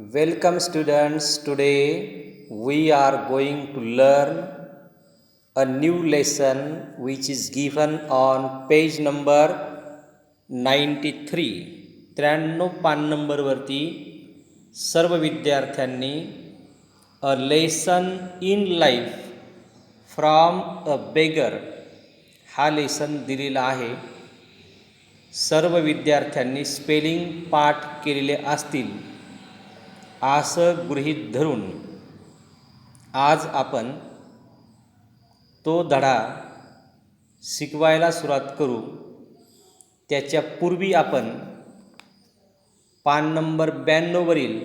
Welcome students. Today we are going to learn a new lesson which is given on page number 93. 93 पान नंबरवरती सर्व विद्यार्थ्यांनी a lesson in life from a beggar हा lesson दिलेला आहे. सर्व विद्यार्थ्यांनी स्पेलिंग पाठ केलेले असतील असं गृहीत धरून आज आपण तो धडा शिकवायला सुरुवात करू. त्याच्या पूर्वी आपण पान नंबर 92 वरील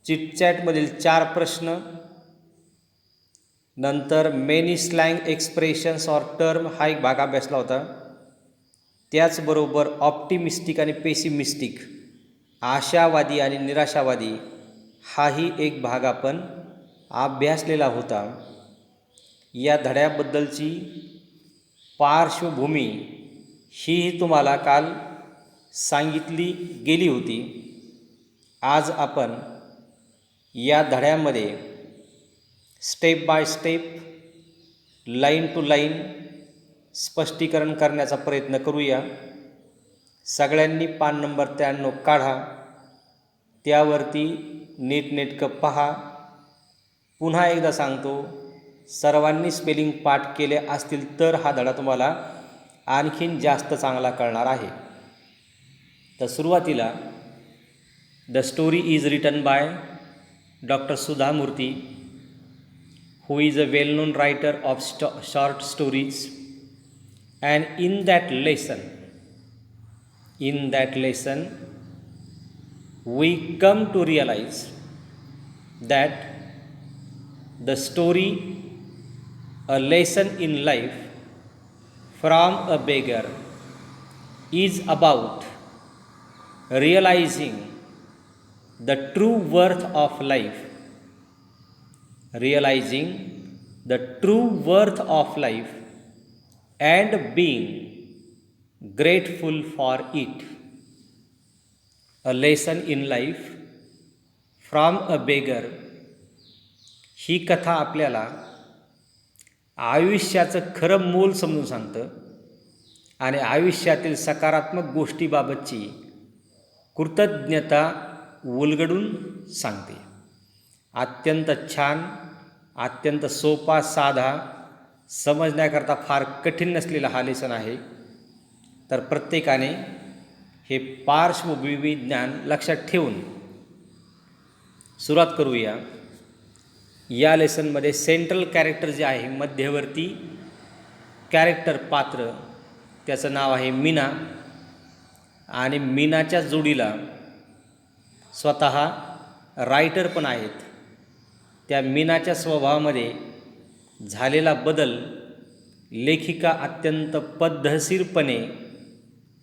चिटचॅटमधील 4 प्रश्न, नंतर many slang expressions or term हा एक भाग अभ्यासला होता. त्याचबरोबर ऑप्टिमिस्टिक आणि पेसिमिस्टिक, आशावादी आणि निराशावादी हाही एक भाग आपण अभ्यासलेला होता. या धड्याबद्दलची पार्श्वभूमी ही तुम्हाला काल सांगितली गेली होती. आज आपण या धड्यामध्ये step by step, line to line स्पष्टीकरण करण्याचा प्रयत्न करूया. सगळ्यांनी पान नंबर 93 काढा, त्यावरती नीटनेटकं पहा. पुन्हा एकदा सांगतो, सर्वांनी स्पेलिंग पाठ केले असतील तर हा धडा तुम्हाला आणखीन जास्त चांगला कळणार आहे. तर सुरुवातीला the story is written by doctor Sudha Murthy, who is a well-known writer of short stories. And in that lesson we come to realize that the story, a lesson in life from a beggar, is about realizing the true worth of life, and being grateful for it. A lesson in life from a beggar ही कथा आपल्याला आयुष्याचं खरं मोल समजून सांगतं आणि आयुष्यातील सकारात्मक गोष्टीबाबतची कृतज्ञता उलगडून सांगते. अत्यंत छान, अत्यंत सोपा, साधा, समजण्याकरता फार कठीण नसलेला हा लेसन आहे. तर प्रत्येकाने हे पार्श्वभूमी ज्ञान लक्षात ठेवून सुरुवात करूया. या लेसनमध्ये सेंट्रल कॅरेक्टर जे आहे, मध्यवर्ती कॅरेक्टर, पात्र, त्याचं नाव आहे मीना. आणि मीनाच्या जोडीला स्वतः रायटर पण आहेत. त्या मीनाच्या स्वभावामध्ये झालेला बदल लेखिका अत्यंत पद्धतशीरपणे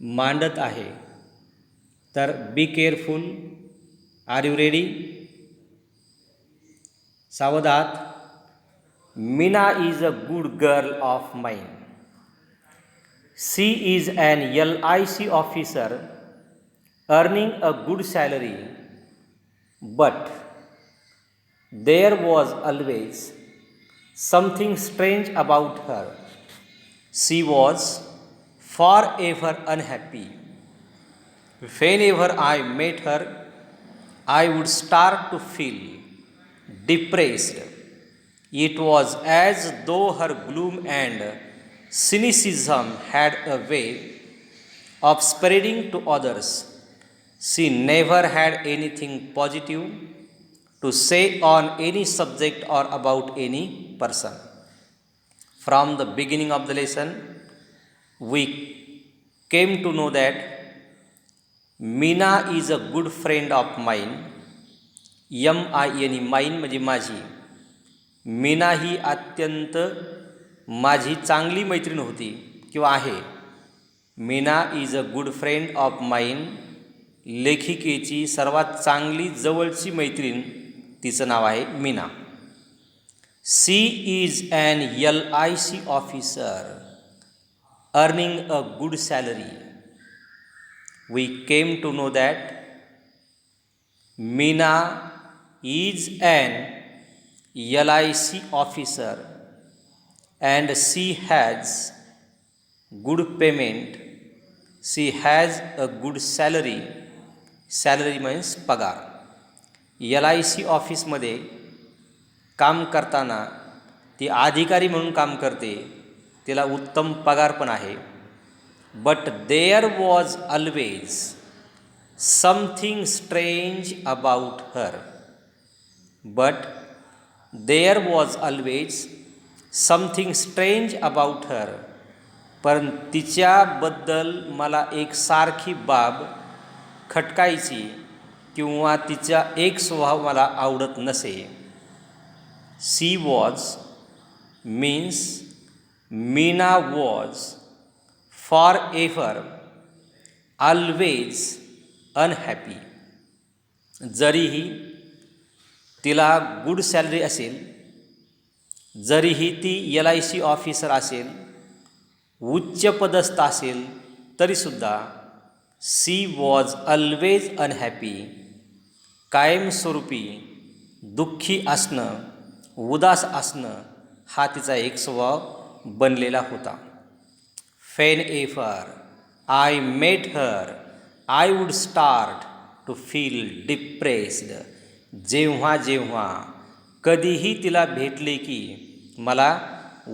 मांडत आहे. तर be careful. Are you ready? सावधात. Meena is a good girl of mine. She is an LIC officer earning a good salary, but there was always something strange about her. She was forever unhappy. Whenever I met her, I would start to feel depressed. It was as though her gloom and cynicism had a way of spreading to others. She never had anything positive to say on any subject or about any person. From the beginning of the lesson, we came to know that Meena is a good friend of mine. MINE, mine म्हणजे माझी. मीना ही अत्यंत माझी चांगली मैत्रीण होती किंवा आहे. Meena is a good friend of mine, लेखिकेची सर्वात चांगली जवळची मैत्रीण, तिचं नाव आहे Meena. She is an LIC officer earning a good salary. We came to know that Meena is an LIC officer and she has good payment. She has a good salary. Salary means पगार. LIC ऑफिसमध्ये काम करताना ती अधिकारी म्हणून काम करते, तिला उत्तम पगार पण आहे. But there was always something strange about her. But there was always something strange about her. पण तिच्याबद्दल मला एक सारखी बाब खटकायची किंवा तिचा एक स्वभाव मला आवडत नसे. She was means Meena was forever always unhappy. जरीही तिला गुड सॅलरी असेल, जरीही ती LIC ऑफिसर असेल, उच्च पदस्थ असेल, तरीसुद्धा शी वॉज ऑलवेज अनहॅपी. कायमस्वरूपी दुःखी असणं, उदास असणं हा तिचा एक स्वभाव बनलेला होता. Whenever I met her I would start to feel depressed. जेव्हा जेव्हा कधीही तिला भेटले की मला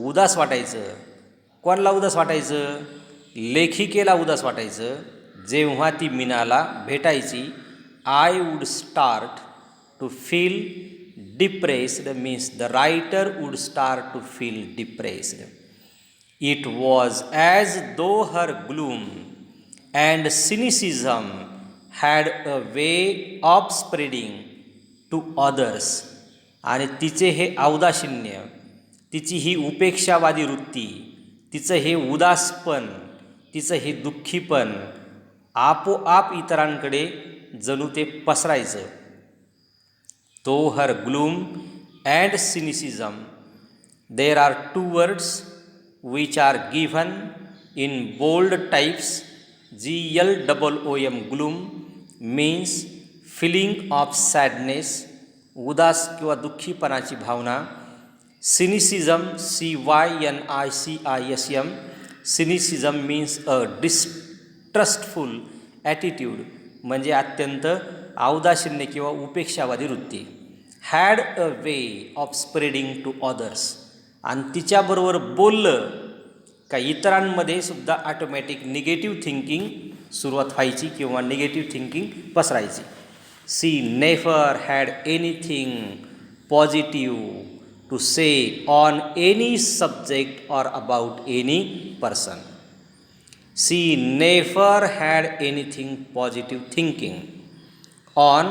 उदास वाटायचं. कोणाला उदास वाटायचं? लेखिकेला उदास वाटायचं. जेव्हा ती मीनाला भेटायची, I would start to feel depressed means the writer would start to feel depressed. It was as though her gloom and cynicism had a way of spreading to others. आणि तिचे हे औदासिन्य, तिची ही उपेक्षावादी वृत्ती, तिचं हे उदासपण, तिचं हे दुःखीपण आपोआप इतरांकडे जणू ते पसरायचं. तो her gloom and cynicism. There are two words which are given in bold types. GLOOM. Gloom means feeling of sadness, उदास किंवा दुःखीपणाची भावना. Cynicism CYNICISM. Cynicism means a distrustful attitude, म्हणजे अत्यंत औदासिन्य किंवा उपेक्षावादी वृत्ती. Had a way of spreading to others. आणि तिच्याबरोबर बोललं का इतरांमध्ये सुद्धा ऑटोमॅटिक निगेटिव्ह थिंकिंग सुरुवात व्हायची किंवा निगेटिव्ह थिंकिंग पसरायची. She never had anything positive to say on any subject or about any person. She never had anything positive thinking on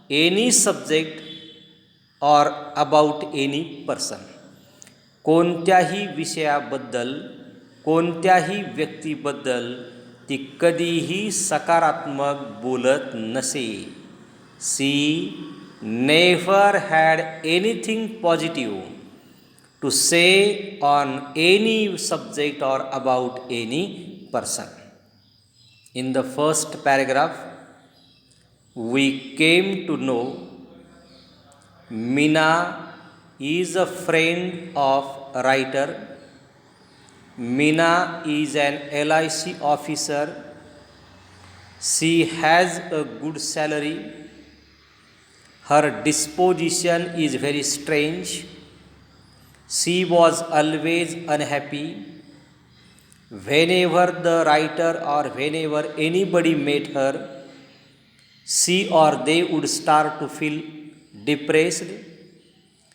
any subject or about any person. कोणत्याही विषयाबद्दल, कोणत्याही व्यक्तीबद्दल ती कधीही सकारात्मक बोलत नसे. She never had anything positive to say on any subject or about any person. In the first paragraph, we came to know Meena is a friend of a writer. Meena is an LIC officer. She has a good salary. Her disposition is very strange. She was always unhappy. Whenever the writer or whenever anybody met her, she or they would start to feel depressed.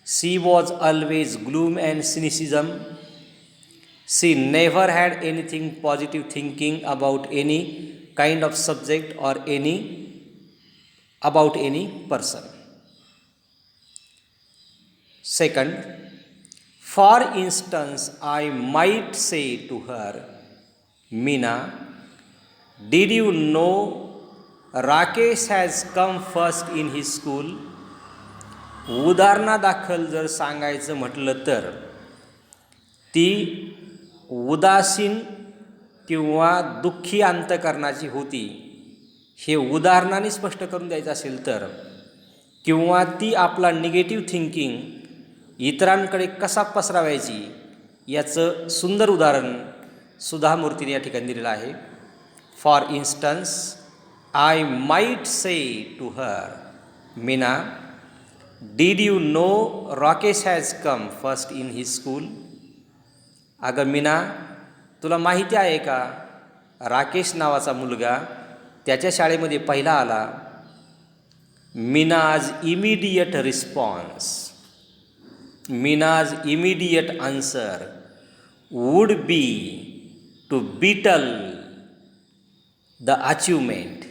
She was always gloom and cynicism. She never had anything positive thinking about any kind of subject or about any person. Second, for instance, I might say to her, Meena, did you know Rakesh has come first in his school? उदाहरणादाखल जर सांगायचं म्हटलं तर ती उदासीन किंवा दुःखी अंतकरणाची होती हे उदाहरणाने स्पष्ट करून द्यायचं असेल तर किंवा ती आपला निगेटिव्ह थिंकिंग इतरांकडे कसा पसरवायची याचं सुंदर उदाहरण सुधा मूर्तीने या ठिकाणी दिलेलं आहे. For instance, I might say to her, Meena, did you know Rakesh has come first in his school? अगं मीना, तुला माहिती आहे का राकेश नावाचा मुलगा त्याच्या शाळेमध्ये पहिला आला? Meena's immediate response, Meena's immediate answer would be to belittle the achievement.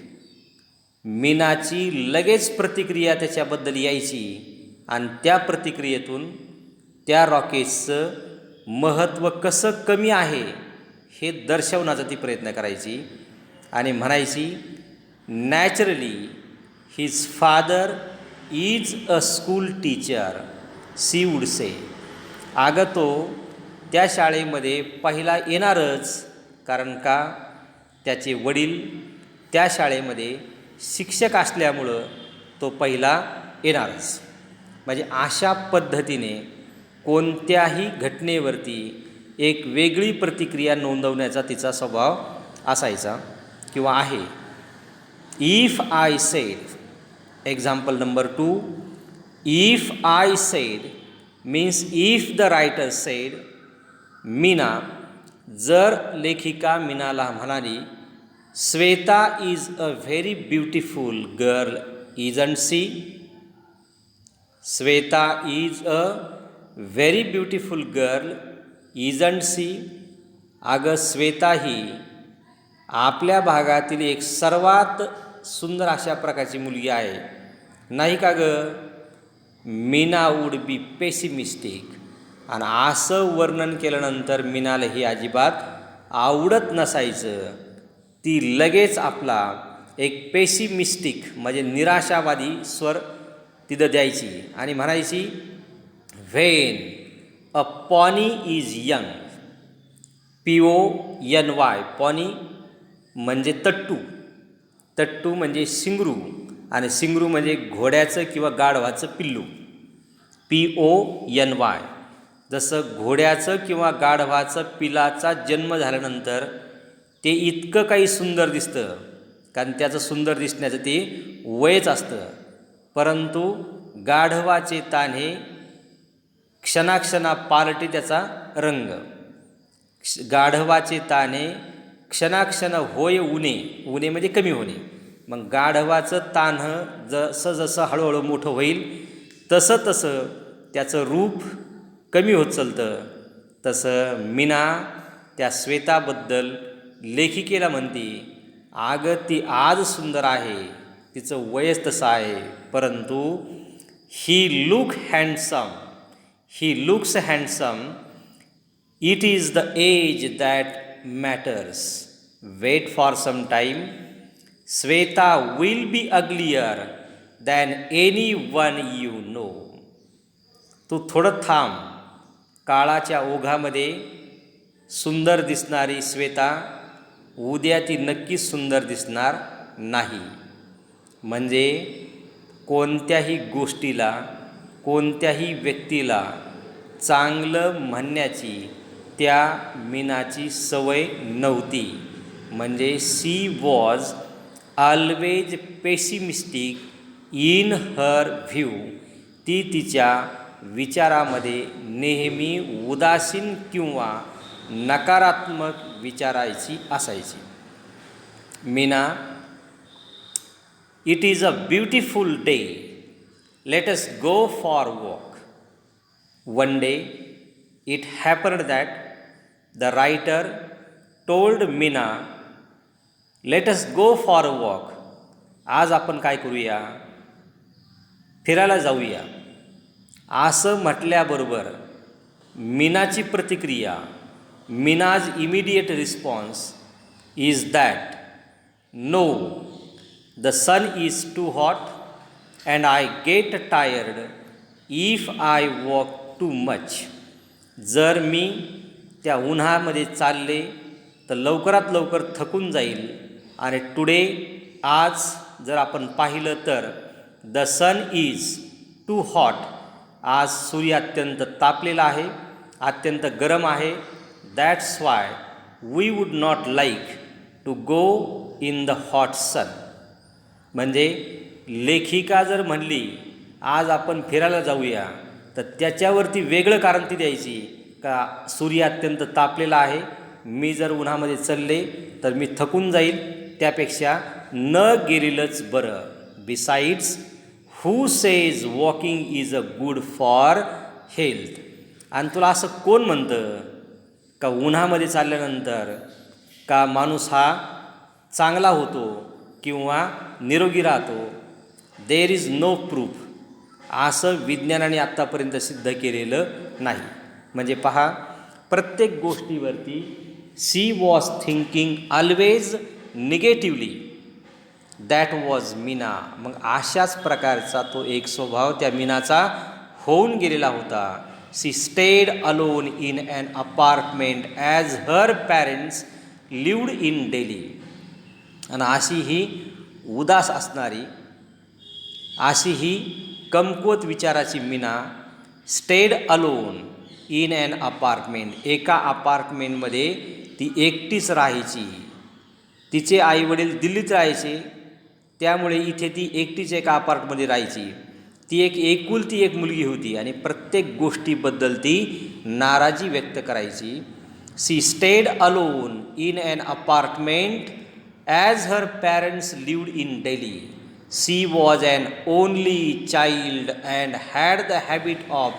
मीनाची लगेच प्रतिक्रिया त्याच्याबद्दल यायची आणि त्या प्रतिक्रियेतून त्या रॉकेशचं महत्त्व कसं कमी आहे हे दर्शवण्याचा ती प्रयत्न करायची आणि म्हणायची, naturally his father is a school teacher, she would say. अगं तो त्या शाळेमध्ये पहिला येणारच, कारण का त्याचे वडील त्या शाळेमध्ये शिक्षक असल्यामुळं तो पहिला येणारच. म्हणजे अशा पद्धतीने कोणत्याही घटनेवरती एक वेगळी प्रतिक्रिया नोंदवण्याचा तिचा स्वभाव असायचा किंवा आहे. If I said, example number 2, if I said means if the writer said, Meena, जर लेखिका मीनाला म्हणाली, Shweta is a very beautiful girl isn't she? Shweta is a very beautiful girl isn't she? अगं श्वेता ही आपल्या भागातील एक सर्वात सुंदर अशा प्रकारची मुलगी आहे, नाही का गं? Meena would be pessimistic. आणि असं वर्णन केल्यानंतर मीनाला ही अजिबात आवडत नसायचं. ती लगेच आपला एक पेसिमिस्टिक म्हणजे निराशावादी स्वर तिथं द्यायची आणि म्हणायची, when a pony is young, PONY, pony म्हणजे तट्टू, तट्टू म्हणजे शिंगरू आणि शिंगरू म्हणजे घोड्याचं किंवा गाढवाचं पिल्लू, PONY. जसं घोड्याचं किंवा गाढवाचं पिलाचा जन्म झाल्यानंतर ते इतकं काही सुंदर दिसतं, कारण त्याचं सुंदर दिसण्याचं ते वयच असतं. परंतु गाढवाचे तान्हे क्षणाक्षणा पालटे त्याचा रंग. गाढवाचे ताने क्षणाक्षण होय उणे, उणे म्हणजे कमी होणे. मग गाढवाचं तान्हं जसं जसं हळूहळू मोठं होईल तसं तसं त्याचं रूप कमी होत चालतं. तसं मीना त्या श्वेताबद्दल लेखिकेला म्हणते, अगं ती आज सुंदर आहे, तिचं वयच तसं आहे, परंतु he looks handsome, it is the age that matters, wait for some time, Shweta will be uglier than anyone you know. तू थोडं थांब, काळाच्या ओघामध्ये सुंदर दिसणारी श्वेता उद्या ती नक्कीच सुंदर दिसणार नाही. म्हणजे कोणत्याही गोष्टीला, कोणत्याही व्यक्तीला चांगलं म्हणण्याची त्या मीनाची सवय नव्हती. म्हणजे she was always pessimistic in her view. ती तिच्या विचारामध्ये नेहमी उदासीन किंवा नकारात्मक विचारायची असायची. Meena, it is a beautiful day, let us go for walk. One day it happened that the writer told Meena, let us go for a walk. आज आपण काय करूया, फिरायला जाऊया. असं म्हटल्याबरोबर मीनाची प्रतिक्रिया, Meena's immediate response is that, no, the sun is too hot and I get tired if I walk too much. जर मी त्या उन्हामध्ये चालले तर लवकरात लवकर थकून जाईल. आणि टुडे, आज जर आपण पाहिलं तर the sun is too hot. आज सूर्य अत्यंत तापलेला आहे, अत्यंत गरम आहे. That's why we would not like to go in the hot sun. म्हणजे लेखिका जर म्हणली आज आपण फिरायला जाऊया, तर त्याच्यावरती वेगळं कारण ती द्यायची का सूर्य अत्यंत तापलेला आहे, मी जर उन्हामध्ये चालले तर मी थकून जाईल, त्यापेक्षा न गेलेलंच बरं. Besides who says walking is a good for health. आणि तुला असं कोण म्हणतं का उन्हामध्ये चालल्यानंतर का माणूस हा चांगला होतो किंवा निरोगी राहतो. There is no proof. असं विज्ञानाने आत्तापर्यंत सिद्ध केलेलं नाही. म्हणजे पहा, प्रत्येक गोष्टीवरती she was thinking always negatively. That was Meena. मग अशाच प्रकारचा तो एक स्वभाव त्या मीनाचा होऊन गेलेला होता. She stayed alone in an apartment as her parents lived in Delhi. आणि अशी ही उदास असणारी, अशी ही कमकुवत विचाराची Meena stayed alone in an apartment. एका अपार्टमेंटमध्ये ती एकटीच राहायची. तिचे आईवडील दिल्लीत राहायचे, त्यामुळे इथे ती एकटीच एका अपार्टमध्ये राहायची. ती एक एकुलती एक मुलगी होती आणि प्रत्येक गोष्टीबद्दल ती नाराजी व्यक्त करायची. She stayed alone in an apartment as her parents lived in Delhi. She was an only child and had the habit of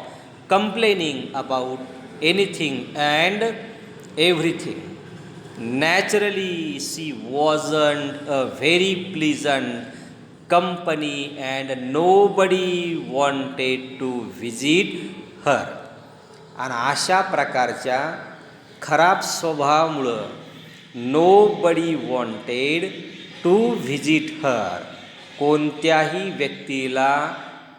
complaining about anything and everything. Naturally, she wasn't a very pleasant company and nobody wanted to visit her. आणि अशा प्रकारच्या खराब स्वभावामुळं nobody wanted to visit her. कोणत्याही व्यक्तीला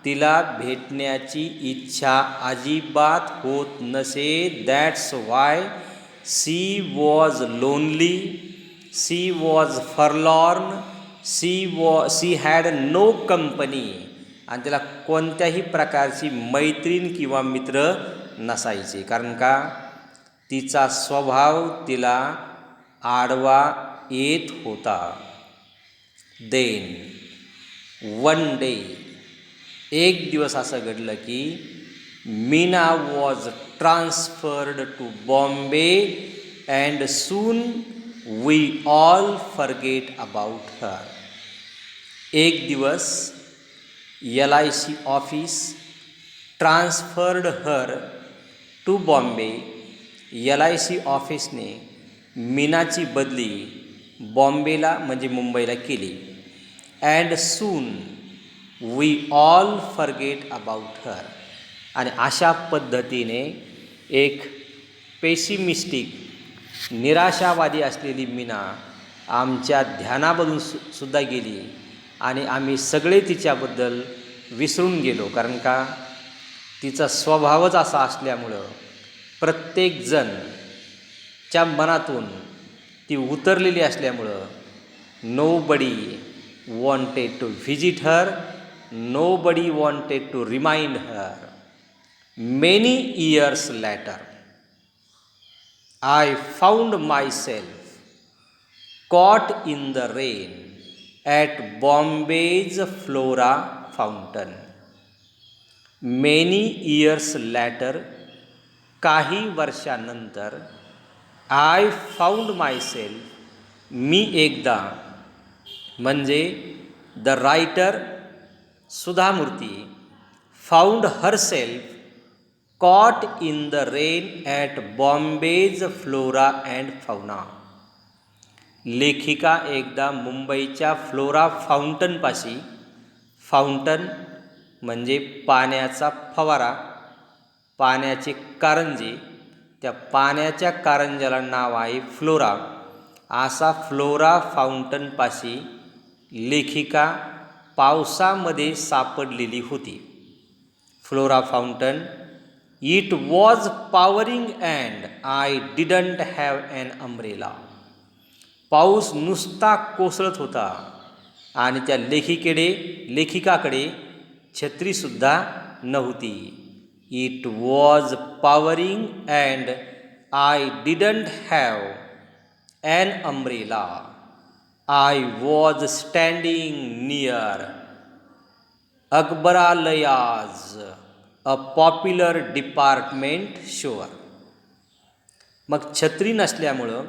तिला भेटण्याची इच्छा अजिबात होत नसे. That's why she was lonely, she was forlorn, she had no company. आणि तिला कोणत्याही प्रकारची मैत्रीण किंवा मित्र नसायचे. कारण का तिचा स्वभाव तिला आडवा येत होता. देन वन डे, एक दिवस असं घडलं की Meena was transferred to Bombay and soon we all forget about her. एक दिवस LIC office transferred her to Bombay. LIC ऑफिसने मीनाची बदली बॉम्बेला म्हणजे मुंबईला केली. And soon we all forget about her. आणि अशा पद्धतीने एक पेसिमिस्टिक, निराशावादी असलेली मीना आमच्या ध्यानामधून सुद्धा गेली आणि आम्ही सगळे तिच्याबद्दल विसरून गेलो. कारण का तिचा स्वभावच असा असल्यामुळं प्रत्येकजणच्या मनातून ती उतरलेली असल्यामुळं nobody wanted to visit her, nobody wanted to remind her. Many years later, I found myself caught in the rain at Bombay's Flora Fountain. Many years later, काही वर्षानंतर, I found myself, मी एकदा, म्हणजे the writer Sudha Murty found herself caught in the rain at Bombay's flora and fauna. लेखिका एकदा मुंबईच्या flora फाउंटनपाशी, fountain म्हणजे पाण्याचा फवारा, पाण्याचे कारंजे, त्या पाण्याच्या कारंज्याला नाव आहे फ्लोरा. असा फ्लोरा फाउंटनपाशी लेखिका पावसामध्ये सापडलेली होती. Flora Fountain, it was pouring and I didn't have an umbrella. पाऊस नुसता कोसळत होता आणि त्या लेखिकाकडे छत्रीसुद्धा नव्हती. It was pouring and I didn't have an umbrella. I was standing near Akbarally's a popular department store. मग छत्री नसल्यामुळं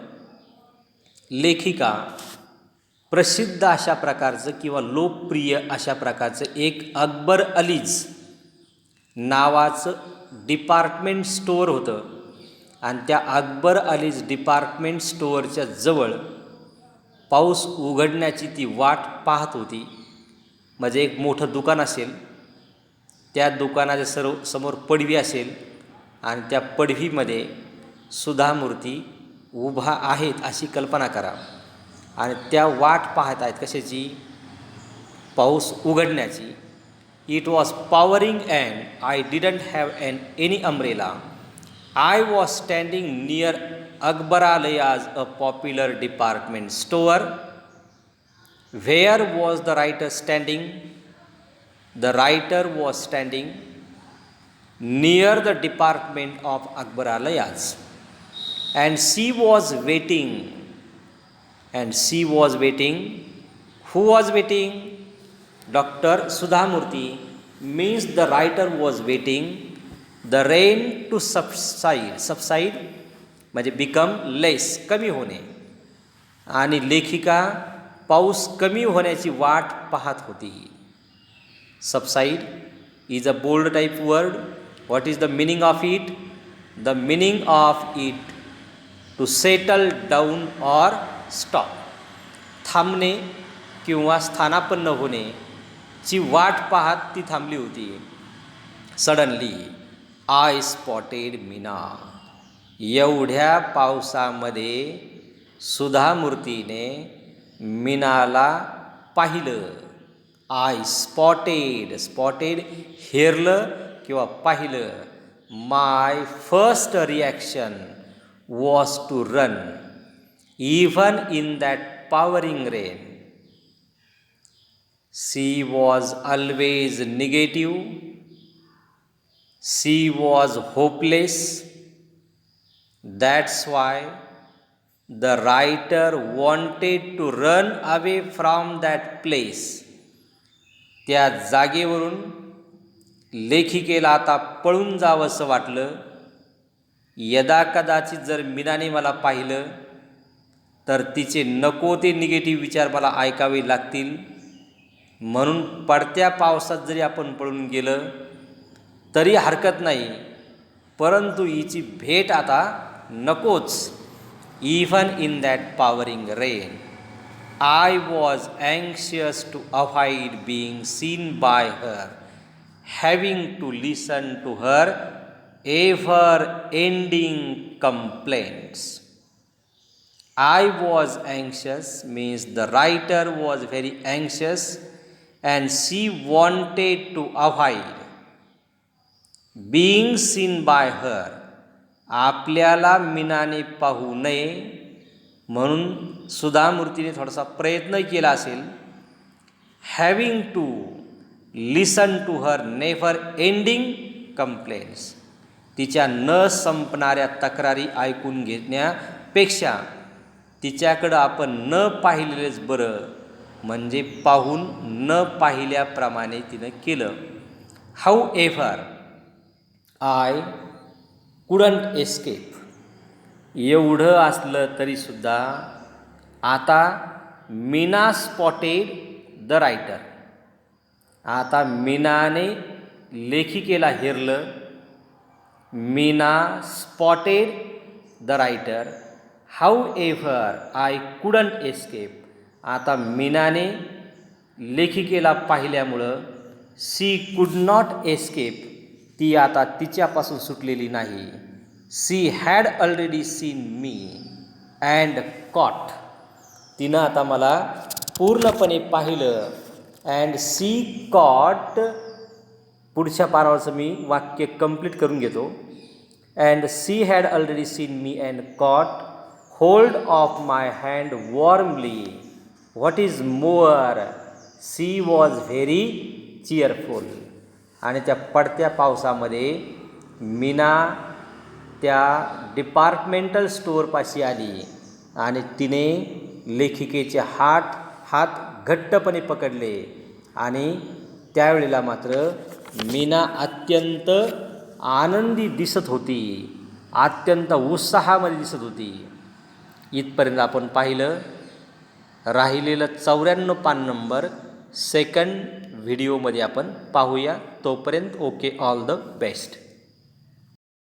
लेखिका प्रसिद्ध अशा प्रकारचं किंवा लोकप्रिय अशा प्रकारचं एक अकबर अलीज नावाचं डिपार्टमेंट स्टोअर होतं आणि त्या अकबर अलीज डिपार्टमेंट स्टोअरच्या जवळ पाऊस उघडण्याची ती वाट पाहत होती. म्हणजे एक मोठं दुकान असेल, त्या दुकानाच्या समोर पडवी असेल आणि त्या पडवीमध्ये सुधामूर्ती उभा आहेत अशी कल्पना करा आणि त्या वाट पाहत आहेत कशाची? पाऊस उघडण्याची. It was pouring and I didn't have any umbrella. I was standing near Akbarally's a popular department store. Where was the writer standing? The writer was standing near the department of Akbarally's and she was waiting. Who was waiting? Dr. Sudhamurti means the writer was waiting the rain to subside म्हणजे become less, कमी होणे, आणि लेखिका पाऊस कमी होण्याची वाट पाहत होती. Subside is a bold type word. What is the meaning of it? The meaning of it to settle down or stop. थांबणे किंवा स्थानापन्न होणे ची वाट पाहत ती थांबली होती. Suddenly I spotted Meena. एवढ्या पावसामध्ये सुधामूर्तीने मीनाला पाहिलं. आय स्पॉटेड हेरलं किंवा पाहिलं. My first reaction was to run even in that powering rain. She was always negative. She was hopeless. That's why the writer wanted to run away from that place. त्या जागेवरून लेखिकेला आता पळून जावंसं वाटलं. यदा कदाचित जर मीनाने मला पाहिलं तर तिचे नको ते निगेटिव्ह विचार मला ऐकावे लागतील. म्हणून पडत्या पावसात जरी आपण पळून गेलं तरी हरकत नाही, परंतु हिची भेट आता नकोच. Even in that pouring rain I was anxious to avoid being seen by her, having to listen to her ever-ending complaints. I was anxious means the writer was very anxious and she wanted to avoid being seen by her. आपल्याला मीनाने पाहू नये म्हणून सुधामूर्तीने थोडासा प्रयत्न केला असेल. Having to listen to her never ending complaints. तिच्या न संपणाऱ्या तक्रारी ऐकून घेण्यापेक्षा तिच्याकडं आपण न पाहिलेलंच बरं, म्हणजे पाहून न पाहिल्याप्रमाणे तिनं केलं. However I couldn't escape. एवढं असलं तरीसुद्धा आता मीना स्पॉटेड द रायटर. आता मीनाने लेखिकेला हेरलं. Meena spotted the writer. However I couldn't escape. आता मीनाने लेखिकेला पाहिल्यामुळं शी कुड नॉट एस्केप. ती आता तिच्यापासून सुटलेली नाही. She had already seen me and caught. तिनं आता मला पूर्णपणे पाहिलं. And she caught. पुढच्या पारावरचं मी वाक्य कंप्लीट करून घेतो. And she had already seen me and caught hold of my hand warmly. What is more she was very cheerful. आणि त्या पडत्या पावसामध्ये मीना त्या डिपार्टमेंटल स्टोअरपाशी आली आणि तिने लेखिकेचे हात घट्टपणे पकडले. आणि त्यावेळेला मात्र मीना अत्यंत आनंदी दिसत होती, अत्यंत उत्साहामध्ये दिसत होती. इथपर्यंत आपण पाहिलं. राहिलेलं 94 पान नंबर सेकंड व्हिडिओमध्ये आपण पाहूया. तोपर्यंत ओके, ऑल द बेस्ट.